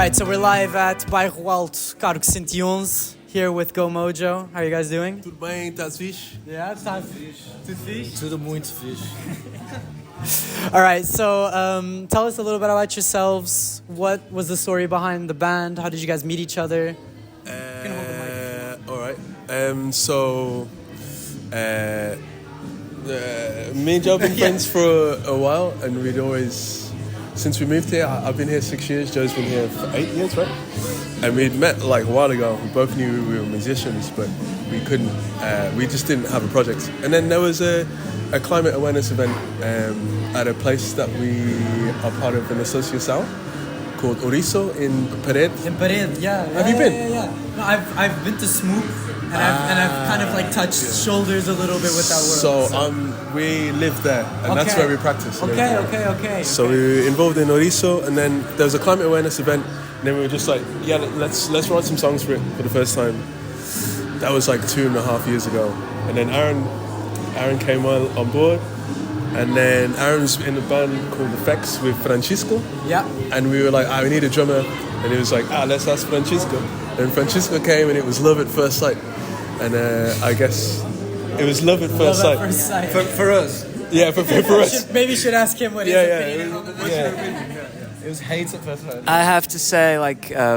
Alright, so we're live at Bairro Alto, Cargo 111, here with Gomojo. How are you guys doing? Tudo bem, tá fixe? Yeah, tá fixe. Tudo fixe? Tudo muito fixe. Alright, so tell us a little bit about yourselves. What was the story behind the band? How did you guys meet each other? Alright, me and Joe have been friends for a while, and we'd always, since we moved here, I've been here 6 years, Joe's been here for 8 years, right? And we'd met like a while ago. We both knew we were musicians, but we couldn't, we just didn't have a project. And then there was a climate awareness event at a place that we are part of in Associação called Ouriço in Pared. In Pared, yeah. Have you been? Yeah. No, I've been to Smoop, and I've kind of like touched shoulders a little bit with that world. So we lived there, and that's where we practiced. Okay. So we were involved in Ouriço, and then there was a climate awareness event, and then we were just like, yeah, let's write some songs for it for the first time. That was like 2.5 years ago, and then Aaron came on board. And then Aaron's in a band called Effects with Francisco. Yeah. And we were like, we need a drummer. And he was like, let's ask Francisco. And Francisco came, and it was love at first sight. And I guess it was love at first sight. For us. Yeah, for us. Maybe should ask him what his opinion on the It was hate at first sight. I have to say,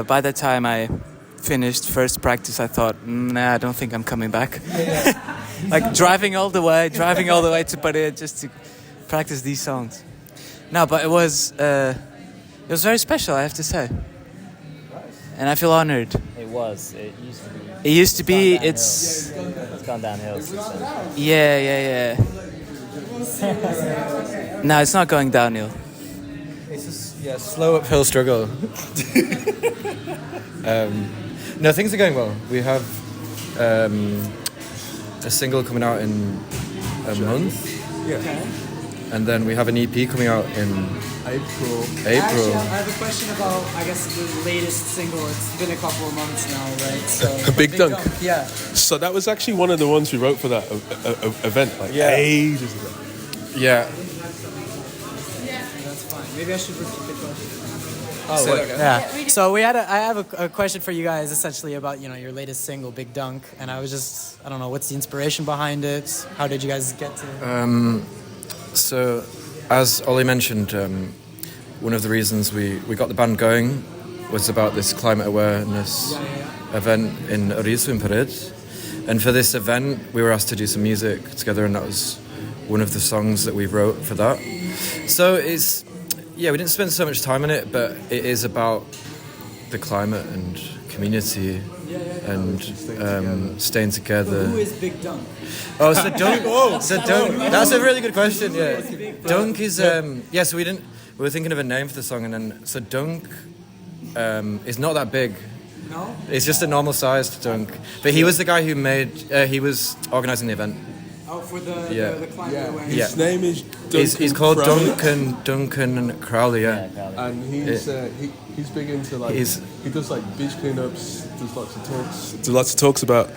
by the time I finished first practice, I thought, I don't think I'm coming back. Driving all the way to Paris just to practice these songs. No, but it was very special, I have to say. And I feel honored. It used to be. It's gone downhill since then. Yeah. No, it's not going downhill. It's just slow uphill struggle. No, things are going well. We have a single coming out in a month. Yeah. And then we have an EP coming out in April. Actually, I have a question about, I guess, the latest single. It's been a couple of months now, right? So Big Dunk. Yeah. So that was actually one of the ones we wrote for that event, ages ago. Yeah. That's fine. Maybe I should repeat the question. Okay. So I have a question for you guys, essentially about your latest single, Big Dunk, and I don't know, what's the inspiration behind it? How did you guys get to it? So, as Ollie mentioned, one of the reasons we got the band going was about this climate awareness event in Ouriço in Pared. And for this event, we were asked to do some music together, and that was one of the songs that we wrote for that. So we didn't spend so much time on it, but it is about the climate and community and staying together. Who is Big Dunk? Oh, so Dunk. That's a really good question. Yeah, Dunk is So we were thinking of a name for the song, and then so Dunk is not that big. No. It's just a normal sized Dunk. But he was the guy who he was organising the event. Oh, for the climate awareness. His name is Duncan. He's called Crowley. Duncan Crowley. Yeah. And he's big into he does beach cleanups, does lots of talks about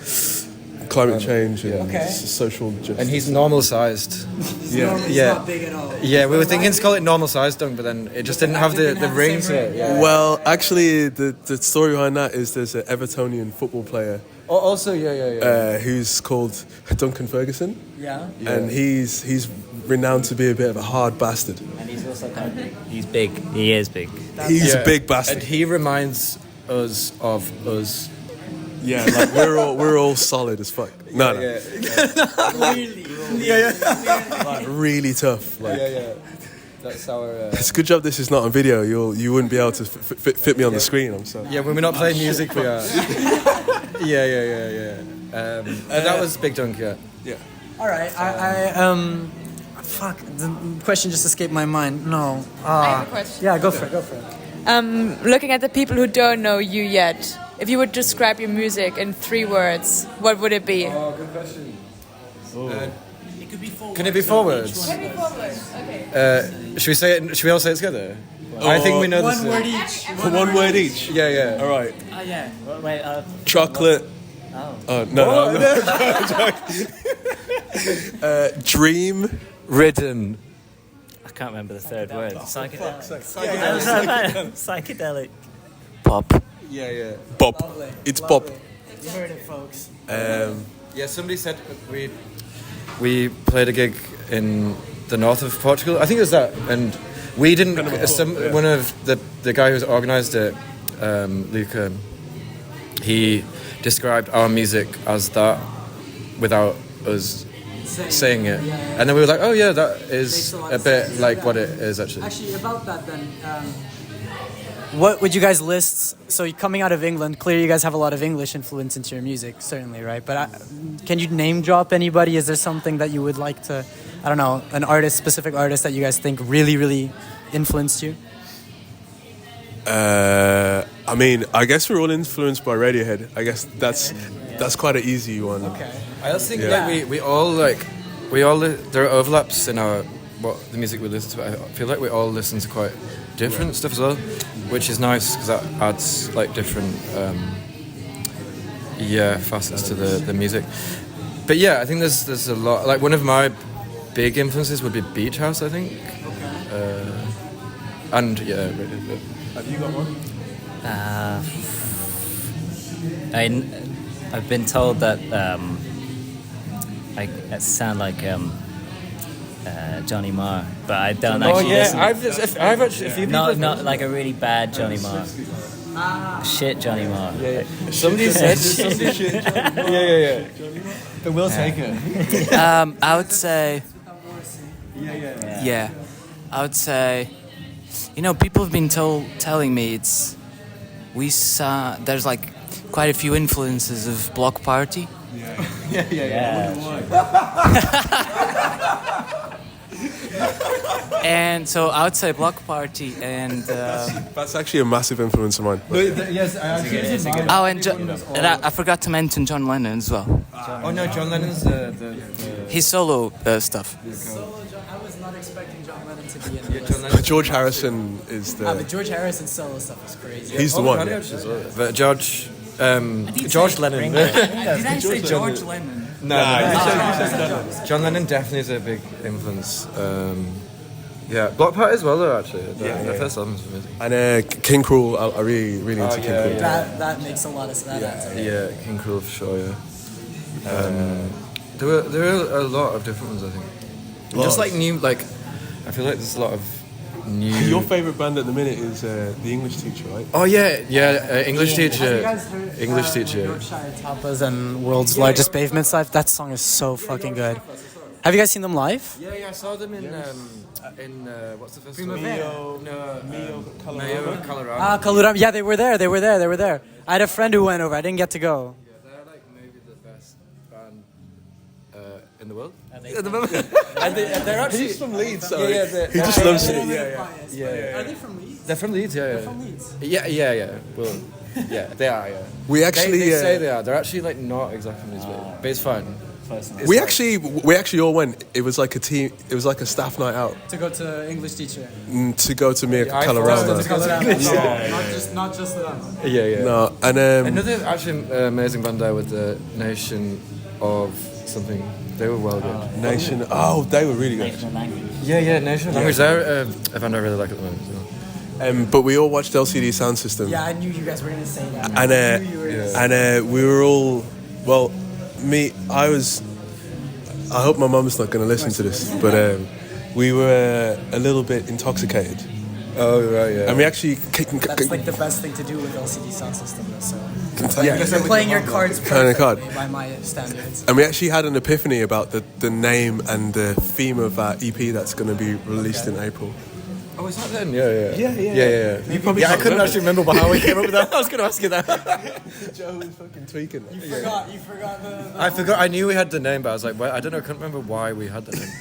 climate change and social justice. And he's normal sized. He's not big at all. Yeah, we were thinking to call it normal sized Dunk, but then it just didn't have the ring to it. Yeah. Well, actually, the story behind that is there's an Evertonian football player. Also, who's called Duncan Ferguson. Yeah. And he's renowned to be a bit of a hard bastard. And he's also he's big. He is big. He's a big bastard. And he reminds us of us. Yeah, we're all solid as fuck. No. Really. Really tough. That's our. It's a good job this is not on video. You wouldn't be able to fit me on the screen. I'm sorry. Yeah, when we're not playing music, we are. Yeah. That was Big Dunk. Yeah. All right. Fuck. The question just escaped my mind. No. I have a question. Yeah, go for it. Looking at the people who don't know you yet, if you would describe your music in 3 words, what would it be? Oh, good question. It could be 4 Can it be 4 words? Can it be 4 words? Okay. Should we say it? Should we all say it together? I think we know this. One word each. One word each. Yeah. All right. Yeah. Wait. Chocolate. Oh. No. Dream. Ridden. I can't remember the third word. Psychedelic. Psychedelic. Psychedelic. pop. Yeah. Pop. Lovely. It's Lovely. pop. You heard it, folks. Yeah, somebody said we played a gig in the north of Portugal. I think it was that, and we didn't. One of the guy who's organised it, Luca, he described our music as that without us saying it, and then we were like, oh yeah, that is a bit like what it is actually. Actually, about that then, what would you guys list? So coming out of England, clearly you guys have a lot of English influence into your music, certainly, right? But can you name drop anybody? Is there something that you would like to, I don't know, an artist, specific artist that you guys think really, really influenced you? I mean, I guess we're all influenced by Radiohead. I guess that's quite an easy one. Okay. I also think we all there are overlaps in the music we listen to. But I feel like we all listen to quite different stuff as well, which is nice because that adds like different facets to the music. But yeah, I think there's a lot. Like one of my big influences would be Beach House, I think. And yeah. Have you got one? I've been told that I sound like Johnny Marr, but I don't actually listen. I've actually a few people. Not like a really bad Johnny Marr. Shit Johnny Marr. Somebody said shit. Yeah. But we'll take it. I would say. Yeah. I would say. You know, people have been telling me there's like quite a few influences of Block Party. Yeah. And so I would say Block Party and... That's actually a massive influence of mine. Yes, and I forgot to mention John Lennon as well. John Lennon's the His solo stuff. I was not expecting John Lennon to be in the list. George Harrison is the... But George Harrison's solo stuff is crazy. He's the one. But George Lennon. Did I say George Lennon? No. John Lennon definitely is a big influence. Block Party as well, though. Actually, the first album's amazing. And King Cruel, I really into King Cruel. That makes a lot of sense. Yeah, King Cruel for sure. Yeah. There were a lot of different ones, I think. Just like new, like I feel like there's a lot of new. Your favourite band at the minute is The English Teacher, right? Oh yeah, English Teacher. Have you guys heard English Teacher. Yorkshire Tapas and World's Largest Pavement Live? That song is so fucking good. Have you guys seen them live? Yeah, I saw them in what's the festival? Mio, Colorado. Kalurama. Yeah, they were there. I had a friend who went over. I didn't get to go. Yeah, they're like maybe the best band in the world. And they're actually... He's from Leeds, so he just loves it. Yeah. Are they from Leeds? They're from Leeds, yeah. They're from Leeds. Yeah. Well, yeah, they are, yeah. We actually... They say they are. They're actually like not exactly from Leeds, but it's fine. We actually all went. It was like a team. It was like a staff night out To go to English Teacher. to go to Mio, Colorado. Not just them. Yeah. No, and Another actually amazing band there with the Nation of something. They were well good. Nation. Oh, they were really good. Yeah, Nation of Language. They're a band I really like at the moment as well. But we all watched LCD Sound System. Yeah, I knew you guys were gonna say that. And we were all well. I hope my mum's not going to listen to this, but we were a little bit intoxicated. Oh right, yeah. And we actually That's like the best thing to do with LCD Sound System. So yeah, you're playing your cards perfectly by my standards. And we actually had an epiphany about the name and the theme of our EP that's going to be released in April. Oh, is that then? Yeah. You probably I couldn't actually remember how we came up with that. I was going to ask you that. Joe was fucking tweaking. You forgot the I forgot. I knew we had the name, but I was like, well, I don't know. I couldn't remember why we had the name.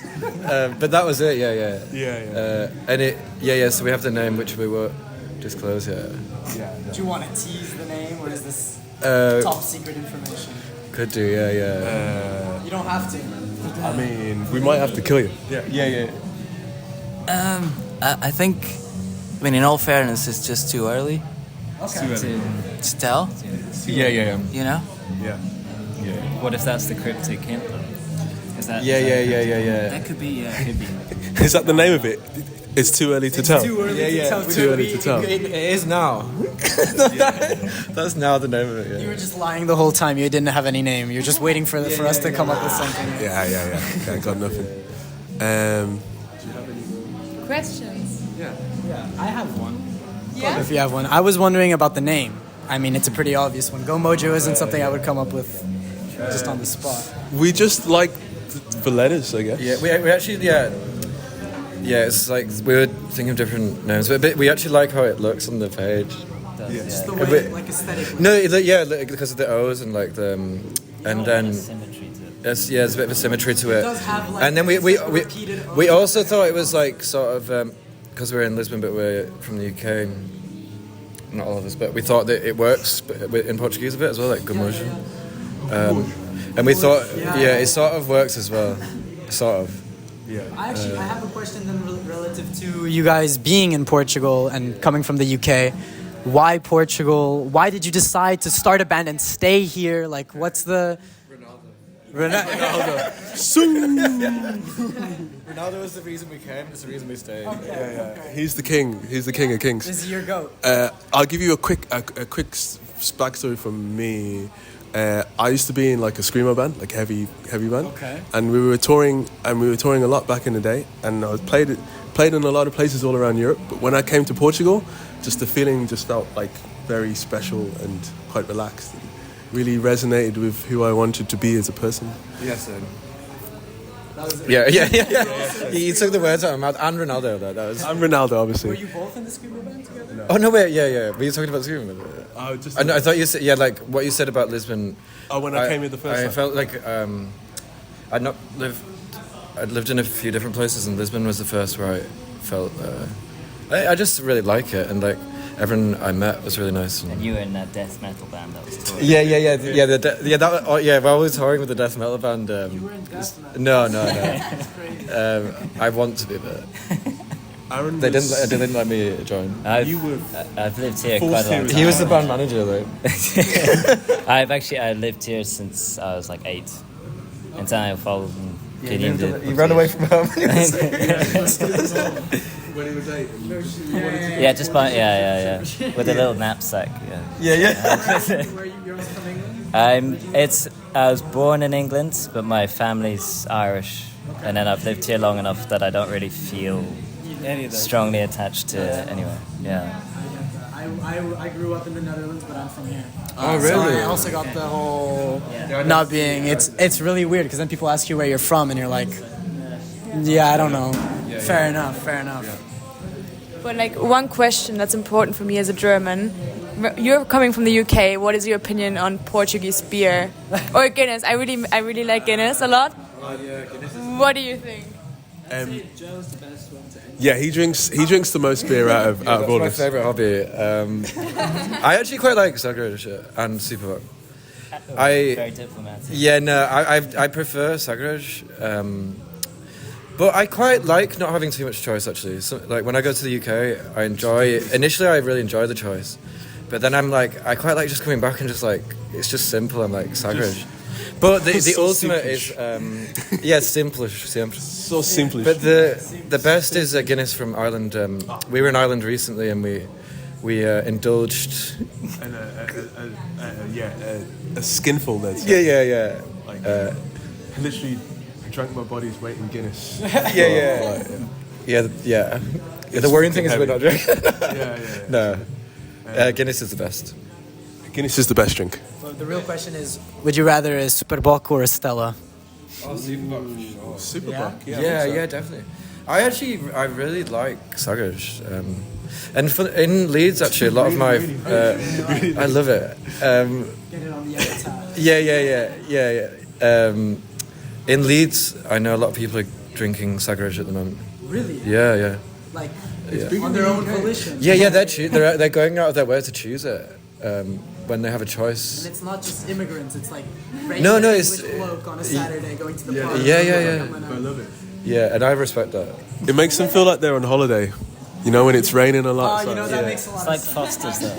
But that was it. Yeah. And so we have the name, which we won't disclose yet. Do you want to tease the name, or is this top secret information? Could do. Yeah. You don't have to. I mean, we might have to kill you. Yeah. I think, in all fairness, it's just too early Okay. to tell. Yeah. You know? Yeah. What if that's the cryptic hint though? Is that Yeah. That could be. Could be. Is that the name of it? It's too early to tell. Too early to tell. Too early to tell. It is now. That's now the name of it. You were just lying the whole time. You didn't have any name. You're just waiting for us to come up with something. Yeah. Okay, I got nothing. Questions? I have one. Yeah. If you have one, I was wondering about the name. I mean, it's a pretty obvious one. Gomojo isn't something I would come up with just on the spot. We just like the letters, I guess. Yeah, we actually it's like we were thinking of different names, but we actually like how it looks on the page. Just the way, like aesthetically. No, because of the O's and like the and then Symmetry to it. there's a bit of a symmetry to it. does have, like, And then we repeated O's. also thought it was like sort of because we're in Lisbon, but we're from the UK. Not all of us, but we thought that it works in Portuguese a bit as well, like Gomojo. And we thought, it sort of works as well, sort of. I have a question then relative to you guys being in Portugal and coming from the UK. Why Portugal? Why did you decide to start a band and stay here? Like, what's the... Ronaldo. Ronaldo was the reason we came, it's the reason we stayed. He's the king. He's the king of kings. This is your goat. I'll give you a quick backstory from me. I used to be in like a screamo band, like heavy band. Okay. And we were touring a lot back in the day. And I played in a lot of places all around Europe. But when I came to Portugal, just the feeling just felt like very special and quite relaxed. Really resonated with who I wanted to be as a person. Yes, Yeah. He took the words out of my mouth. And Ronaldo, though. That was. I'm Ronaldo, obviously. Were you both in the screamo band together? No. Oh no, wait, yeah. Were you talking about Screaming? I I thought you said like what you said about Lisbon. when I came here the first I time. felt like I'd lived in a few different places, and Lisbon was the first where I felt. I just really like it, and like everyone I met was really nice. And you were in that death metal band that was touring. Yeah. While we were touring with the death metal band. You were in death metal. No. I want to be there. Aaron They didn't let me join. I've lived here quite a long time. He was the band manager though. I lived here since I was like 8. And then I followed and Gideon did. He ran away from home. When he was 8. Yeah, just by with a little knapsack. Where you're from England? I was born in England, but my family's Irish, and then I've lived here long enough that I don't really feel strongly attached to anywhere. Yeah. I grew up in the Netherlands, but I'm from here. Oh, really? So I also got the whole not being. It's really weird because then people ask you where you're from, and you're like, I don't know. Fair enough. But like one question that's important for me as a German, you're coming from the UK. What is your opinion on Portuguese beer or Guinness? I really like Guinness a lot. What do you think? Yeah, he drinks the most beer out of all my of us. favourite hobby. I actually quite like Sagres and Superbock. Very diplomatic. Yeah, no, I prefer Sagres. But I quite like not having too much choice, actually. So, like, when I go to the UK, initially I really enjoy the choice. But then I'm like, I quite like just coming back and just like, it's just simple. I'm like, Sagres. But the So ultimate simplish. is, simplish. So simplish. But the best is Guinness from Ireland. We were in Ireland recently and we indulged. And a skinful, that's Yeah. Like, literally drank my body's weight in Guinness. Yeah. The worrying thing is we're not drinking. Yeah. No. Guinness is the best. Guinness is the best drink. So the real question is, would you rather a Superbock or a Stella? Superbock. Yeah, definitely. I really like Sagres. And in Leeds, actually, a lot of my... I love it. Get it on the other tab. Yeah. In Leeds, I know a lot of people are drinking Sagres at the moment. Really? Yeah. Like on their own volition. Yeah. They're going out of their way to choose it when they have a choice. And it's not just immigrants. It's like No, regular it's English bloke on a Saturday going to the pub. Yeah. I love it. Yeah, and I respect that. It makes them feel like they're on holiday. You know, when it's raining a lot. That makes a lot It's like of sense. Foster's though.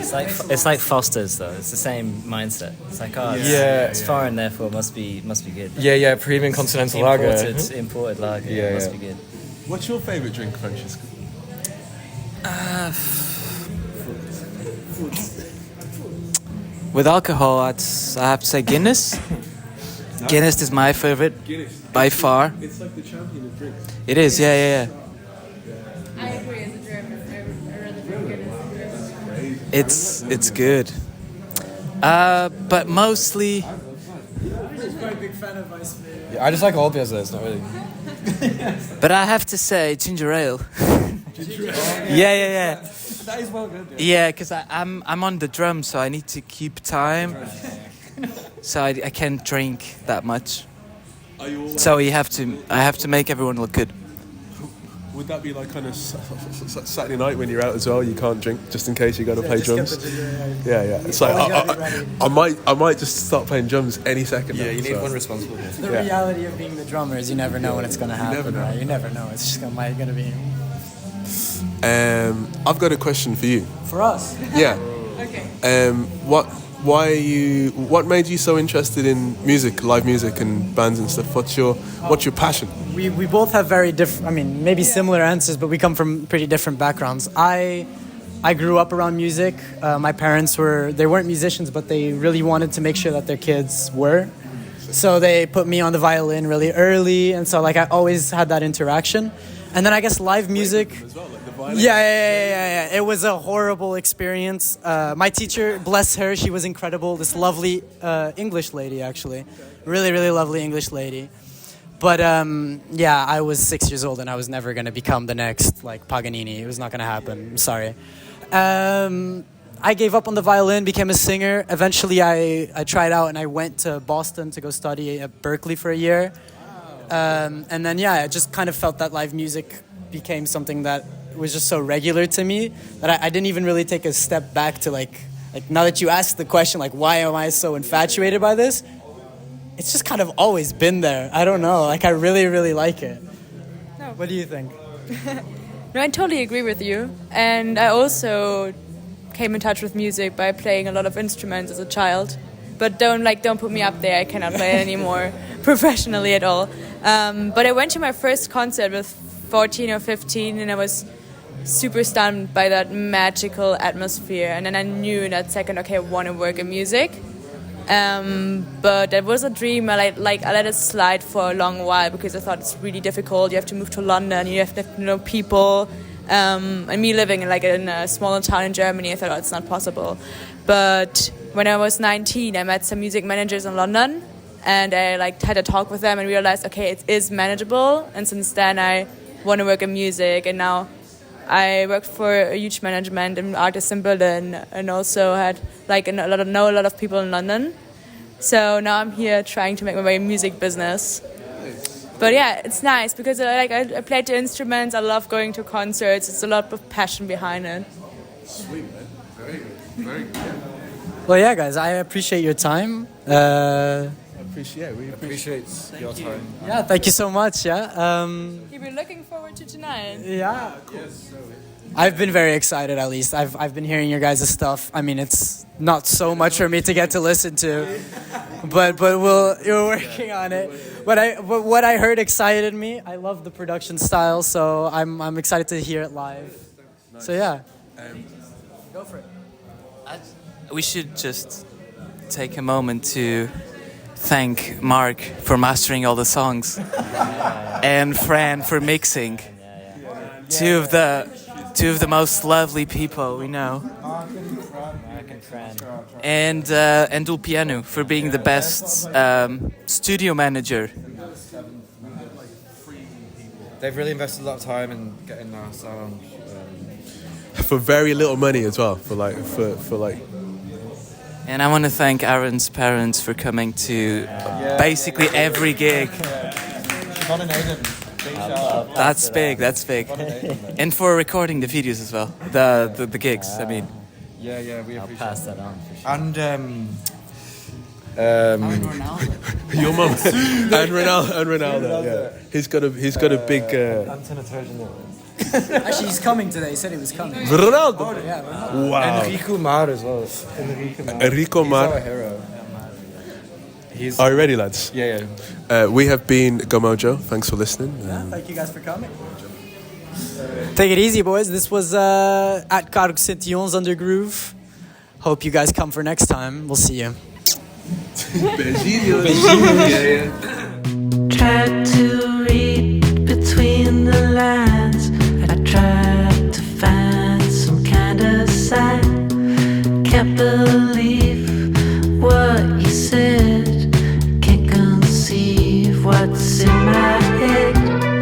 It's like Foster's though. It's the same mindset. It's like it's foreign, therefore must be good. Yeah, premium continental lager. Imported lager. Must be good. What's your favourite drink, Francesco? With alcohol, I have to say Guinness. Guinness is my favorite by far. It's like the champion of drinks. It is, yeah. I agree as a German. I rather drink Guinness. It's good. But mostly, I'm just quite a big fan of ice beer. Yeah, I just like all beers though, it's not really. but I have to say ginger ale. Yeah. That is well good. Yeah, because I'm on the drums, so I need to keep time. So I can't drink that much. Are you all So I have to make everyone look good. Would that be like kind of Saturday night when you're out as well? You can't drink just in case you got to play drums. Yeah. It's like I might just start playing drums any second. Yeah, now, you need so. one responsible here. The reality of being the drummer is you never know when it's going to happen. never know. Right? You never know. It's just going to be I've got a question for you. for us. Yeah. Okay. What made you so interested in music, live music, and bands and stuff? What's your passion? We both have very different, I mean, maybe similar answers, but we come from pretty different backgrounds. I grew up around music. My parents they weren't musicians, but they really wanted to make sure that their kids were. So they put me on the violin really early, and so like I always had that interaction. And then I guess live music. Yeah. It was a horrible experience. My teacher, bless her, she was incredible. This lovely English lady, actually. Really, really lovely English lady. But I was 6 years old and I was never going to become the next like Paganini. It was not going to happen. I'm sorry. I gave up on the violin, became a singer. Eventually I tried out and I went to Boston to go study at Berkeley for a year. And then, I just kind of felt that live music became something that was just so regular to me that I didn't even really take a step back to like now that you asked the question, like, why am I so infatuated by this? It's just kind of always been there. I don't know. Like, I really, really like it. No. What do you think? No, I totally agree with you. And I also came in touch with music by playing a lot of instruments as a child. But don't put me up there. I cannot play it anymore professionally at all. But I went to my first concert with 14 or 15 and I was super stunned by that magical atmosphere. And then I knew in that second, okay, I want to work in music. But that was a dream. I let it slide for a long while because I thought it's really difficult. You have to move to London. You have to know people. And me living in a smaller town in Germany, I thought it's not possible. But when I was 19, I met some music managers in London, and I had a talk with them and realized, okay, it is manageable. And since then, I want to work in music. And now I worked for a huge management and artists in Berlin, and also had know a lot of people in London. So now I'm here trying to make my way in music business. But yeah, it's nice because I played the instruments. I love going to concerts. It's a lot of passion behind it. Sweet, man. Very good. Very good. Well, yeah, guys, I appreciate your time. We appreciate your time. Yeah, thank you so much. Yeah. We're looking forward to tonight. Yeah. I've been very excited. At least I've been hearing your guys' stuff. I mean, it's not so much for me to get to listen to, but you're working on it. But what I heard excited me. I love the production style, so I'm excited to hear it live. Nice. So yeah. Go for it. We should just take a moment to thank Mark for mastering all the songs and Fran for mixing. Two of the most lovely people we know. And Ulpianu for being the best studio manager. They've really invested a lot of time in getting our sound. For very little money as well. For And I want to thank Aaron's parents for coming to basically every gig. That's big. And for recording the videos as well. The gigs, I mean. Yeah, we appreciate I'll pass that on for sure. And your mum and Ronaldo. Yeah, he's got a big. Actually, he's coming today. He said he was coming. Ronaldo. Yeah, Ronaldo. Wow. Enrico Mar as well. Enrico Mar. He's our hero. Are you ready, lads? Yeah. We have been Gomojo. Thanks for listening. Yeah, thank you guys for coming. Take it easy, boys. This was at Cargo Sentillon's Undergroove. Hope you guys come for next time. We'll see you. Tried to read between the lines. I tried to find some kind of sign. Can't believe